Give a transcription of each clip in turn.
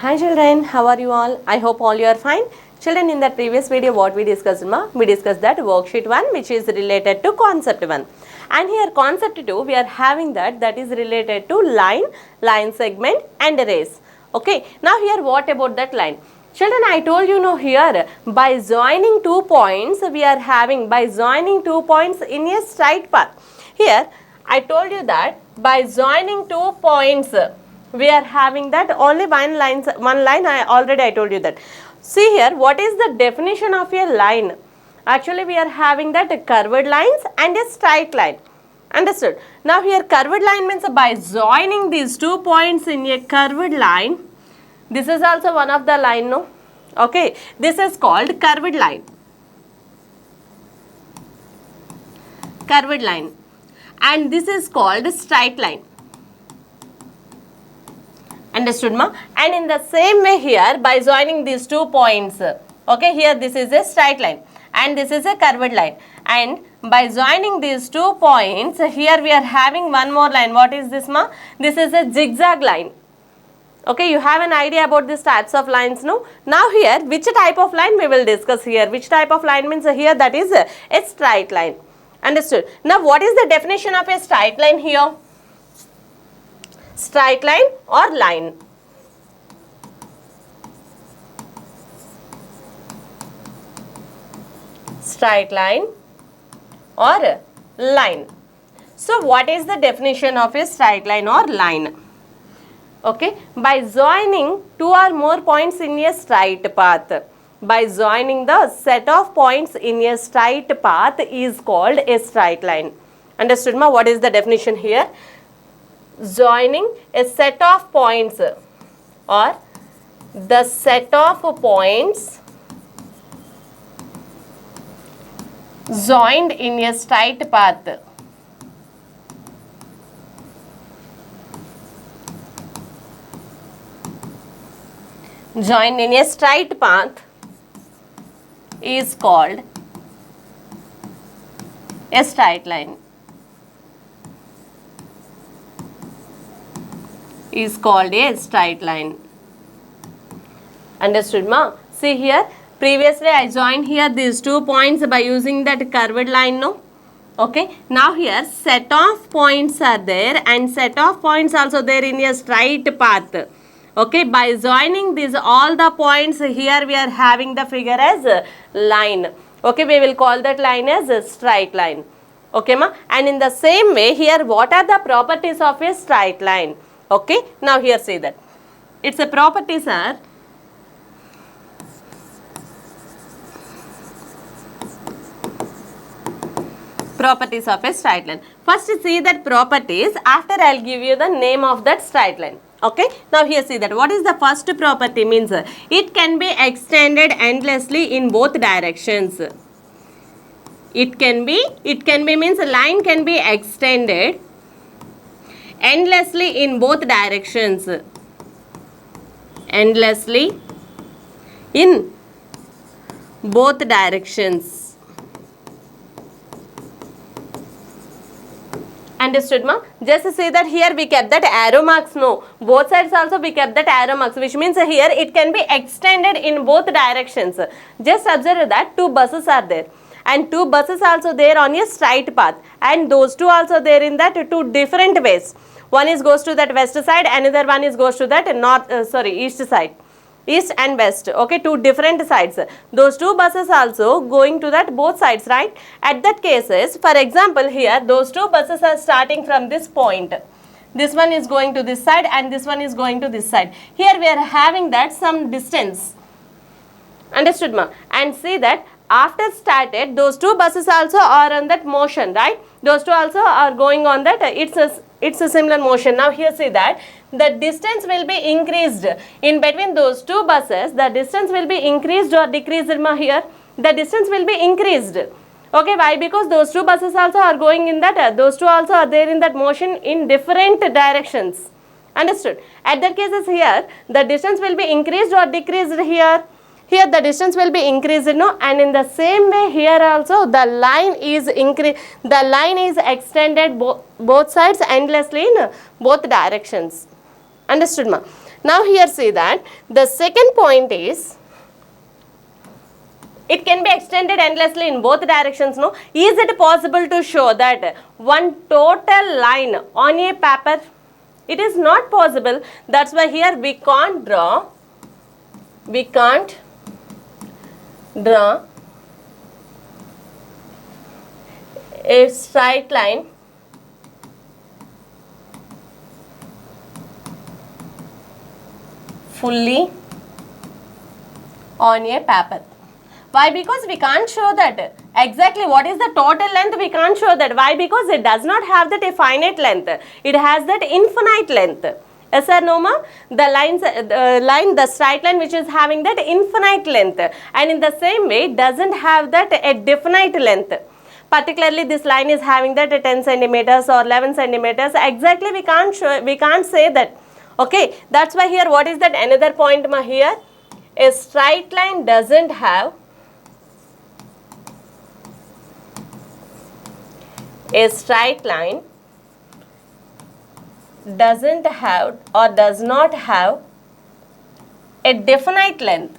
Hi children, how are you all? I hope all you are fine. Children, in the previous video what we discussed, we discussed that worksheet 1 which is related to concept 1. And here concept 2 we are having that is related to line segment and race. Okay, now here what about that line? Children, I told you here by joining 2 points we are having, by joining 2 points in a straight path. Here I told you that by joining 2 points we are having that only one line. I told you that. See here, what is the definition of a line? Actually we are having that curved lines and a straight line. Understood? Now here curved line means by joining these 2 points in a curved line, this is also one of the line, no? Okay, this is called curved line. Curved line. And this is called straight line. Understood, ma? And in the same way here, by joining these 2 points, okay, here this is a straight line and this is a curved line. And by joining these 2 points, here we are having one more line. What is this, ma? This is a zigzag line. Okay, you have an idea about these types of lines, no? Now here, which type of line we will discuss here? Which type of line means here that is a straight line. Understood? Now, what is the definition of a straight line here? Straight line or line. Straight line or line. So, what is the definition of a straight line or line? Okay, by joining 2 or more points in a straight path. By joining the set of points in a straight path is called a straight line. Understood, ma? What is the definition here? Joining a set of points or the set of points joined in a straight path. Joined in a straight path is called a straight line. Is called a straight line. Understood, ma? See here, previously I joined here these 2 points by using that curved line, no? Okay, now here set of points are there and set of points also there in a straight path. Okay, by joining these all the points here we are having the figure as a line. Okay, we will call that line as a straight line. Okay, ma? And in the same way here, what are the properties of a straight line? Okay, now here say that its properties are properties of a straight line. First see that properties, after I will give you the name of that straight line. Okay, now here see that what is the first property means it can be extended endlessly in both directions. It can be means a line can be extended endlessly in both directions. Endlessly in both directions. Understood, ma? Just say that here we kept that arrow marks, no. Both sides also we kept that arrow marks, which means here it can be extended in both directions. Just observe that 2 buses are there. And 2 buses also there on a straight path. And those 2 also there in that 2 different ways. One is goes to that west side, another one is goes to that east side. East and west, okay, 2 different sides. Those 2 buses also going to that both sides, right? At that cases, for example, here those 2 buses are starting from this point. This one is going to this side and this one is going to this side. Here we are having that some distance. Understood, ma? And see that after started, those 2 buses also are on that motion, right? Those 2 also are going on that, it's a similar motion. Now here see that the distance will be increased in between those 2 buses. The distance will be increased or decreased, ma? Here the distance will be increased. Okay, why? Because those 2 buses also are going in that, those 2 also are there in that motion in different directions. Understood? At that cases here the distance will be increased or decreased here. Here the distance will be increased, no? And in the same way here also the line is extended both sides endlessly in both directions. Understood, ma? Now here see that the second point is, it can be extended endlessly in both directions, no? Is it possible to show that one total line on a paper? It is not possible. That's why here we can't draw a straight line fully on a paper. Why? Because we can't show that exactly what is the total length. We can't show that. Why? Because it does not have that a finite length. It has that infinite length. Yes or no, ma? The straight line which is having that infinite length, and in the same way it doesn't have that a definite length. Particularly this line is having that 10 centimeters or 11 centimeters. Exactly we can't say that. Okay, that's why here what is that another point, ma? Here a straight line doesn't have or does not have a definite length.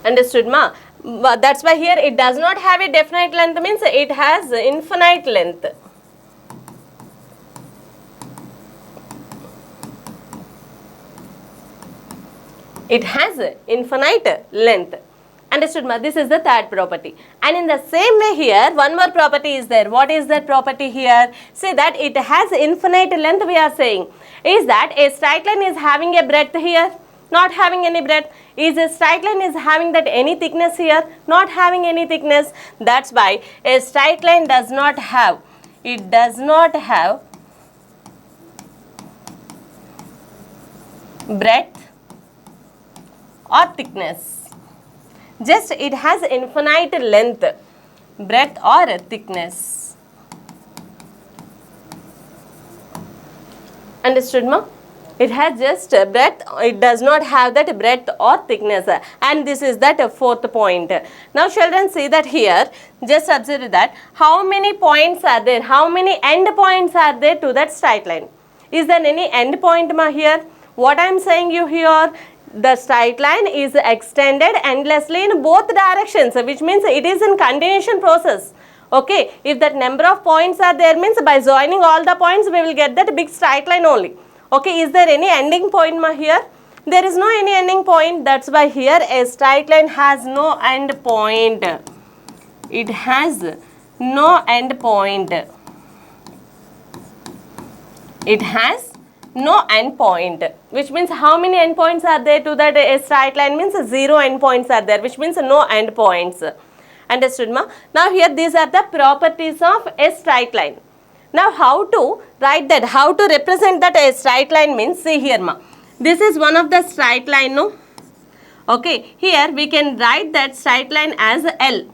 Understood, ma? That's why here it does not have a definite length, means it has infinite length. It has infinite length. Understood, ma? This is the third property. And in the same way here, one more property is there. What is that property here? Say that it has infinite length, we are saying. Is that a straight line is having a breadth here? Not having any breadth. Is a straight line is having that any thickness here? Not having any thickness. That's why a straight line does not have breadth or thickness. Just it has infinite length, breadth or thickness. Understood, ma? It has just breadth, it does not have that breadth or thickness, and this is that fourth point. Now children, see that here, just observe that how many points are there, how many end points are there to that straight line. Is there any end point, ma, here? What I am saying you here, the straight line is extended endlessly in both directions, which means it is in continuation process. Okay, if that number of points are there, means by joining all the points we will get that big straight line only. Okay, is there any ending point, ma, here? There is no any ending point. That's why here a straight line has no end point. It has no end point. It has no end point, which means how many end points are there to that a straight line, means 0 end points are there, which means no end points. Understood, ma? Now here these are the properties of a straight line. Now how to write that, how to represent that a straight line means, see here, ma, this is one of the straight line, no? Okay, here we can write that straight line as L.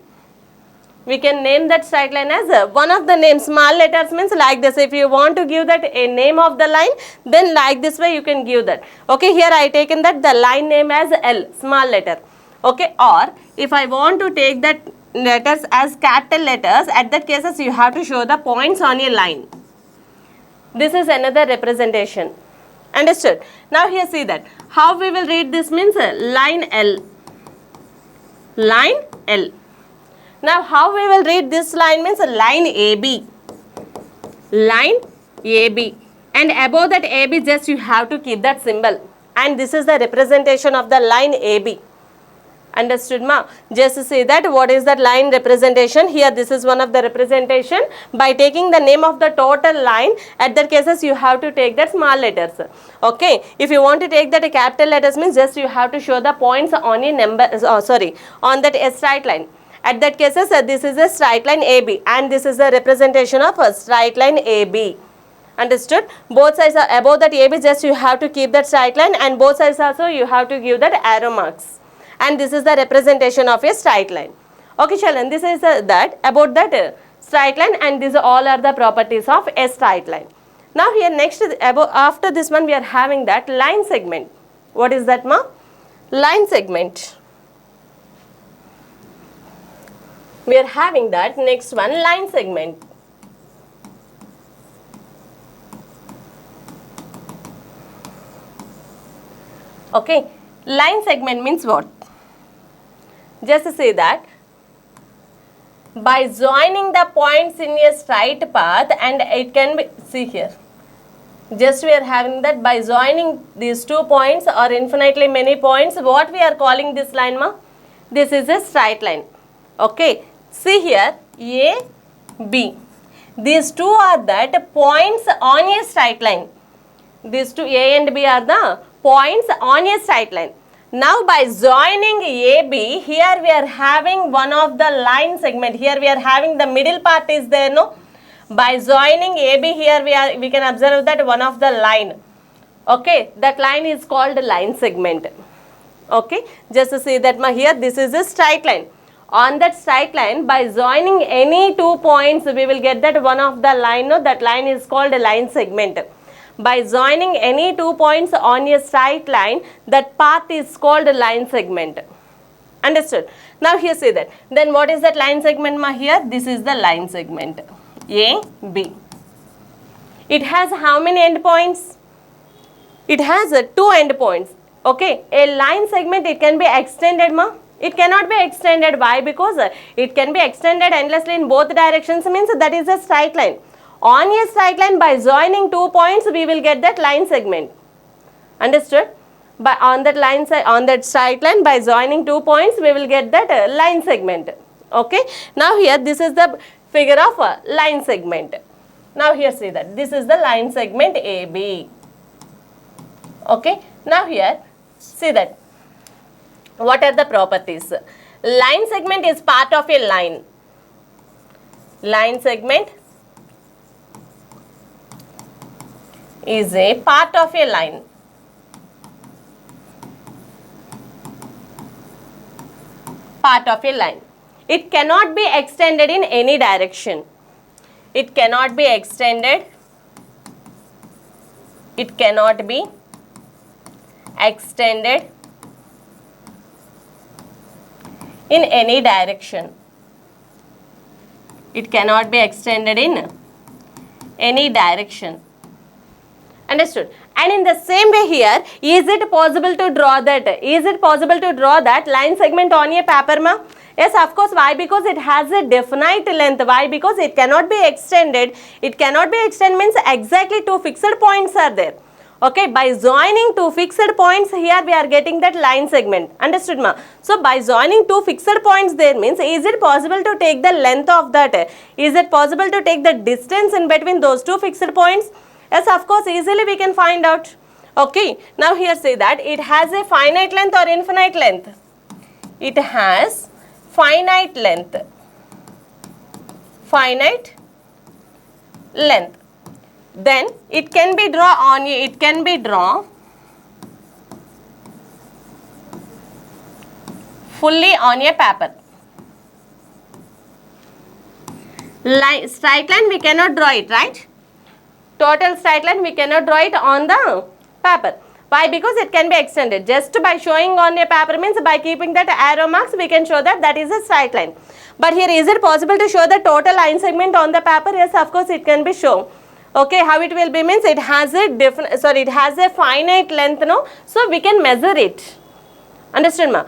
We can name that straight line as one of the names, small letters means like this. If you want to give that a name of the line, then like this way you can give that. Okay, here I taken that the line name as L, small letter. Okay, or if I want to take that letters as capital letters, at that cases you have to show the points on a line. This is another representation. Understood? Now here see that how we will read this means line L. Line L. Now how we will read this line means line AB. Line AB. And above that AB just you have to keep that symbol. And this is the representation of the line AB. Understood, ma? Just say that what is that line representation. Here this is one of the representation. By taking the name of the total line, at that cases you have to take that small letters. Okay, if you want to take that capital letters means just you have to show the points on a number, on that straight line. At that cases this is a straight line AB, and this is the representation of a straight line AB. Understood? Both sides are above that AB, just you have to keep that straight line, and both sides also you have to give that arrow marks. And this is the representation of a straight line. Okay, children, this is that about that straight line, and these all are the properties of a straight line. Now here next, after this one we are having that line segment. What is that, ma? Line segment. We are having that next one, line segment. Okay, line segment means what? Just say that by joining the points in a straight path, and it can be, see here, just we are having that by joining these 2 points or infinitely many points, what we are calling this line ma? This is a straight line. Okay, see here, A, B. These two are that points on a straight line. These two, A and B, are the points on a straight line. Now by joining AB, here we are having one of the line segment. Here we are having the middle part is there, no? By joining AB, here we can observe that one of the line. Okay, that line is called line segment. Okay, just to see that here this is a straight line. On that straight line, by joining any 2 points, we will get that one of the line, no? That line is called a line segment. By joining any 2 points on a straight line, that path is called a line segment. Understood? Now here say that. Then what is that line segment ma here? This is the line segment. A, B. It has how many endpoints? It has 2 endpoints. Okay. A line segment, it can be extended ma? It cannot be extended. Why? Because it can be extended endlessly in both directions, means that is a straight line. On a straight line, by joining 2 points, we will get that line segment. Understood? By on that straight line, by joining 2 points, we will get that line segment. Okay. Now here, this is the figure of a line segment. Now here see that this is the line segment AB. Okay. Now here see that what are the properties. Line segment is part of a line. Line segment is a part of a line. Part of a line. It cannot be extended in any direction. It cannot be extended. It cannot be extended in any direction. It cannot be extended in any direction. Understood? And in the same way here, is it possible to draw that? Is it possible to draw that line segment on a paper ma? Yes, of course. Why? Because it has a definite length. Why? Because it cannot be extended. It cannot be extended means exactly 2 fixed points are there. Okay, by joining 2 fixed points, here we are getting that line segment. Understood ma? So by joining 2 fixed points there means, is it possible to take the length of that? Is it possible to take the distance in between those 2 fixed points? Yes, of course, easily we can find out. Okay, now here say that it has a finite length or infinite length. It has finite length. Finite length. Then it can be drawn fully on a paper. Straight line we cannot draw it, right? Total straight line we cannot draw it on the paper. Why? Because it can be extended. Just by showing on a paper means by keeping that arrow marks we can show that that is a straight line. But here is it possible to show the total line segment on the paper? Yes, of course it can be shown. Okay, how it will be means it has a finite length, no? So we can measure it. Understood ma?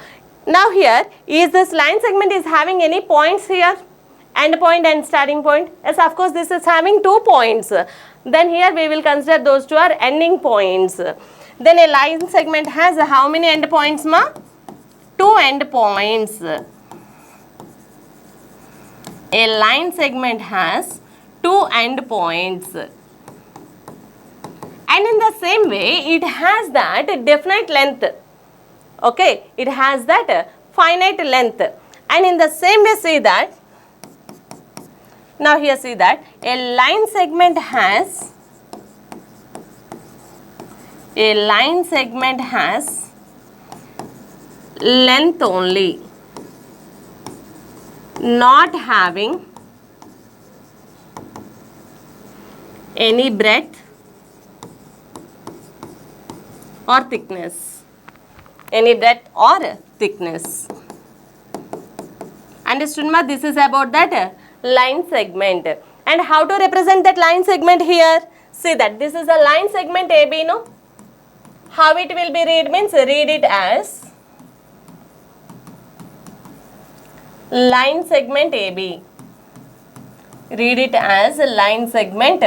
Now here, is this line segment is having any points here? End point and starting point? Yes, of course this is having 2 points. Then here we will consider those 2 are ending points. Then a line segment has how many end points ma? 2 end points. A line segment has 2 end points. And in the same way, it has that definite length. Okay, it has that finite length. And in the same way, see that. Now here see that a line segment has length only, not having any breadth or thickness. Any breadth or thickness. Understood ma? This is about that line segment. And how to represent that line segment here? See that this is a line segment AB, no? How it will be read means read it as line segment AB. Read it as line segment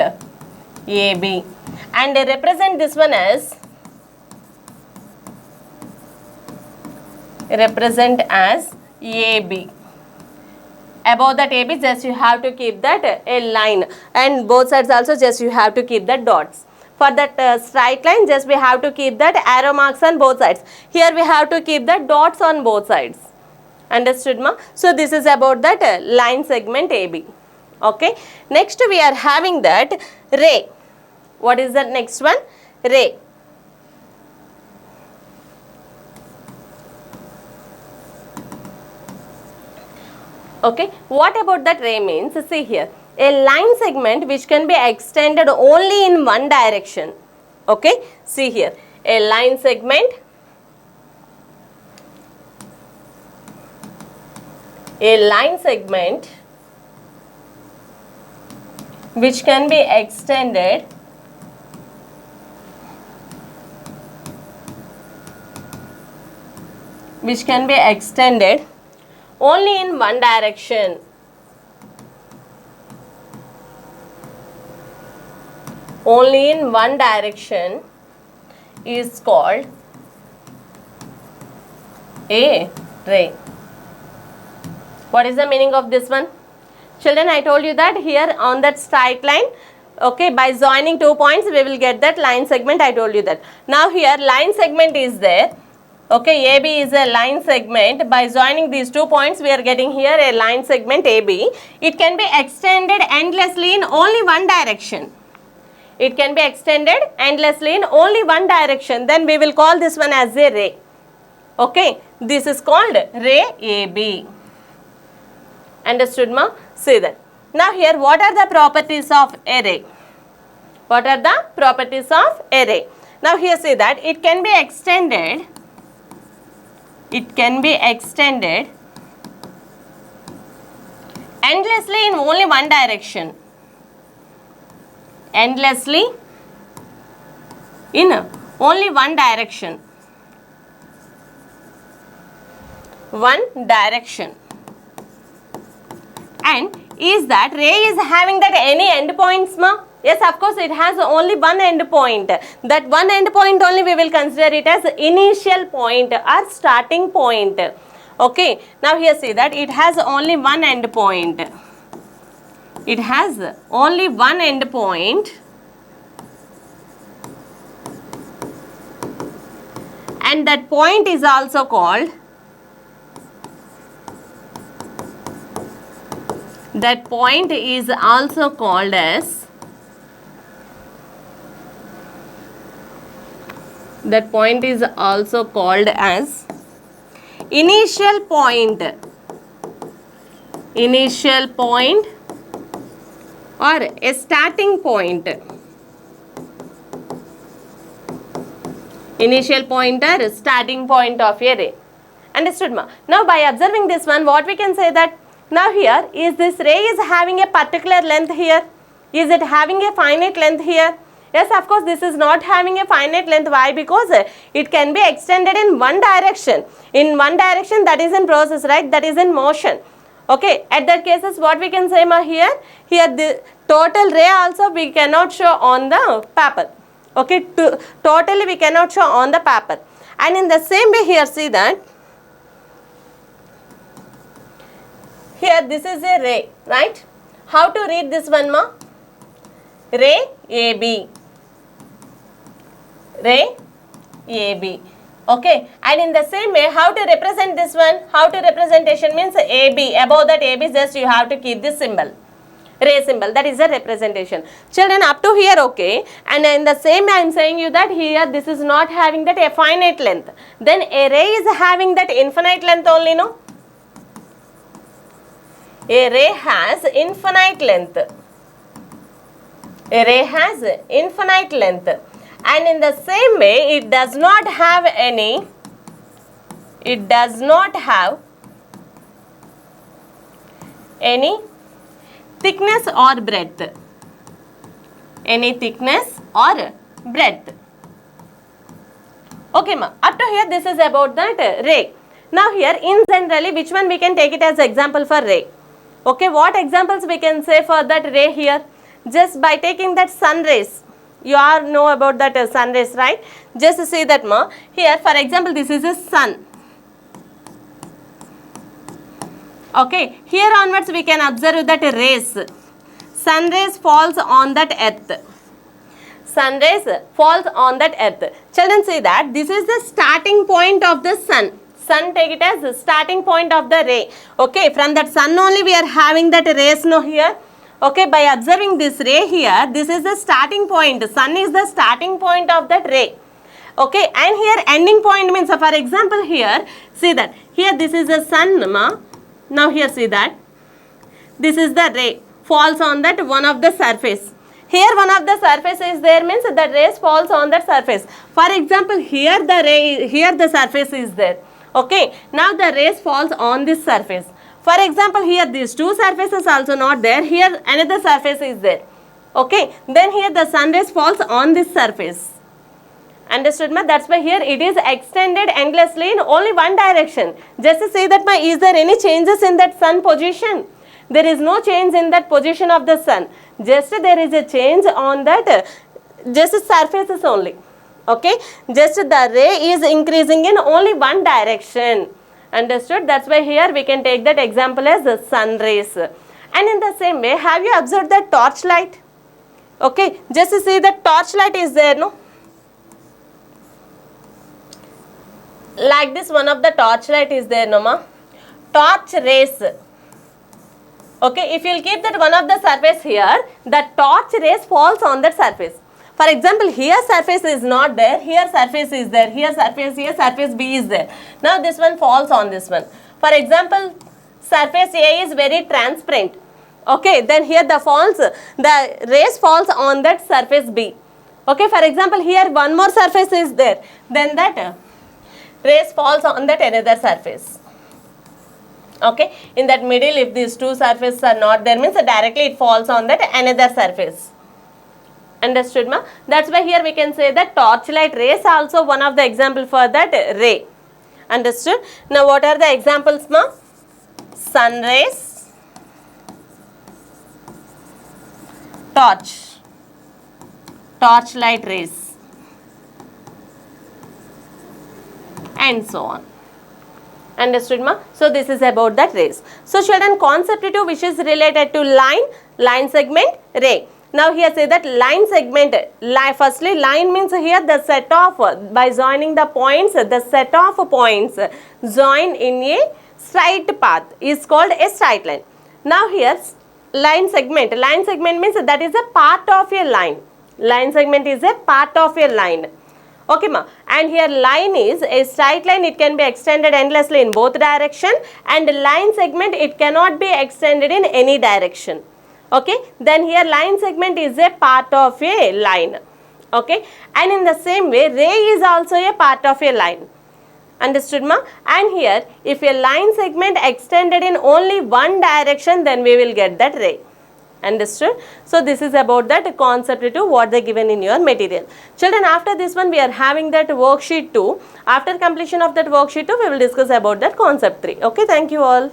AB. And represent this one as AB. Above that AB, just you have to keep that a line, and both sides also just you have to keep that dots. For that straight line, just we have to keep that arrow marks on both sides. Here we have to keep the dots on both sides. Understood, ma? So this is about that line segment AB. Okay. Next we are having that ray. What is that next one? Ray. Okay, what about that ray means? See here, a line segment which can be extended only in one direction. Okay, see here, a line segment, which can be extended only in one direction. Only in one direction is called a ray. What is the meaning of this one? Children, I told you that here on that straight line, okay, by joining 2 points we will get that line segment. I told you that. Now here line segment is there. Okay, AB is a line segment. By joining these 2 points, we are getting here a line segment AB. It can be extended endlessly in only one direction. It can be extended endlessly in only one direction. Then we will call this one as a ray. Okay, this is called ray AB. Understood, ma? See that. Now here, what are the properties of a ray? What are the properties of a ray? Now here see that it can be extended. It can be extended endlessly in only one direction. Endlessly in only one direction. One direction. And is that ray is having that any end points, ma? Yes, of course, it has only one end point. That one end point only we will consider it as initial point or starting point. Okay. Now here see that it has only one end point. It has only one end point. And that point is also called as initial point or a starting point. Initial point or starting point of a ray. Understood, ma? Now by observing this one, what we can say that now here is this ray is having a particular length here. Is it having a finite length here? Yes, of course, this is not having a finite length. Why? Because it can be extended in one direction. In one direction, that is in process, right? That is in motion. Okay, at that cases, what we can say, ma, here the total ray also we cannot show on the paper. Okay, totally we cannot show on the paper. And in the same way here, see that here this is a ray, right? How to read this one, ma? Ray AB. Ray AB. Okay, and in the same way, how to represent this one? How to representation means AB. Above that AB, just you have to keep this symbol. Ray symbol, that is a representation. Children, up to here, okay. And in the same way, I am saying you that here this is not having that a finite length. Then a ray is having that infinite length only, no? A ray has infinite length. A ray has infinite length. And in the same way, it does not have any thickness or breadth. Any thickness or breadth. Okay ma, up to here this is about that ray. Now here in generally which one we can take it as example for ray? Okay, what examples we can say for that ray here? Just by taking that sun rays. You all know about that sun rays, right? Just see that ma, here for example this is a sun. Okay, here onwards we can observe that rays. Sun rays falls on that earth. Sun rays falls on that earth. Children, see that this is the starting point of the sun. Sun, take it as the starting point of the ray. Okay, from that sun only we are having that rays no here. Okay, by observing this ray here, this is the starting point. Sun is the starting point of that ray. Okay, and here ending point means, for example here, see that, here this is the sun ma. Now here see that, this is the ray, falls on that one of the surface. Here one of the surface is there means the rays falls on that surface. For example, here the ray, here the surface is there. Okay, now the rays falls on this surface. For example, here these two surfaces also not there. Here another surface is there. Okay, then here the sun rays falls on this surface. Understood ma? That's why here it is extended endlessly in only one direction. Just to say that ma, is there any changes in that sun position? There is no change in that position of the sun. Just there is a change on that just surfaces only. Okay, just the ray is increasing in only one direction. Understood? That's why here we can take that example as the sun rays. And in the same way, have you observed the torchlight? Okay, just to see the torchlight is there, no? Like this, one of the torchlight is there, no ma? Torch rays. Okay, if you will keep that one of the surface here, the torch rays falls on that surface. For example, here surface is not there, here surface is there, here surface B is there. Now this one falls on this one. For example, surface A is very transparent. Okay, then here the rays falls on that surface B. Okay, for example, here one more surface is there, then that rays falls on that another surface. Okay, in that middle, if these two surfaces are not there, means directly it falls on that another surface. Understood ma? That's why here we can say that torchlight rays also one of the example for that ray. Understood? Now what are the examples ma? Sun rays, torchlight rays, and so on. Understood ma? So this is about that rays. So children, concept 2 which is related to line segment, ray. Now here say that line segment, firstly line means here the set of, by joining the points, the set of points join in a straight path is called a straight line. Now here line segment means that is a part of a line. Line segment is a part of a line. Okay ma, and here line is a straight line, it can be extended endlessly in both direction, and line segment it cannot be extended in any direction. Okay, then here line segment is a part of a line. Okay, and in the same way ray is also a part of a line. Understood ma? And here if a line segment extended in only one direction, then we will get that ray. Understood? So this is about that concept 2 what they given in your material. Children, after this one we are having that worksheet 2. After completion of that worksheet 2 we will discuss about that concept 3. Okay, thank you all.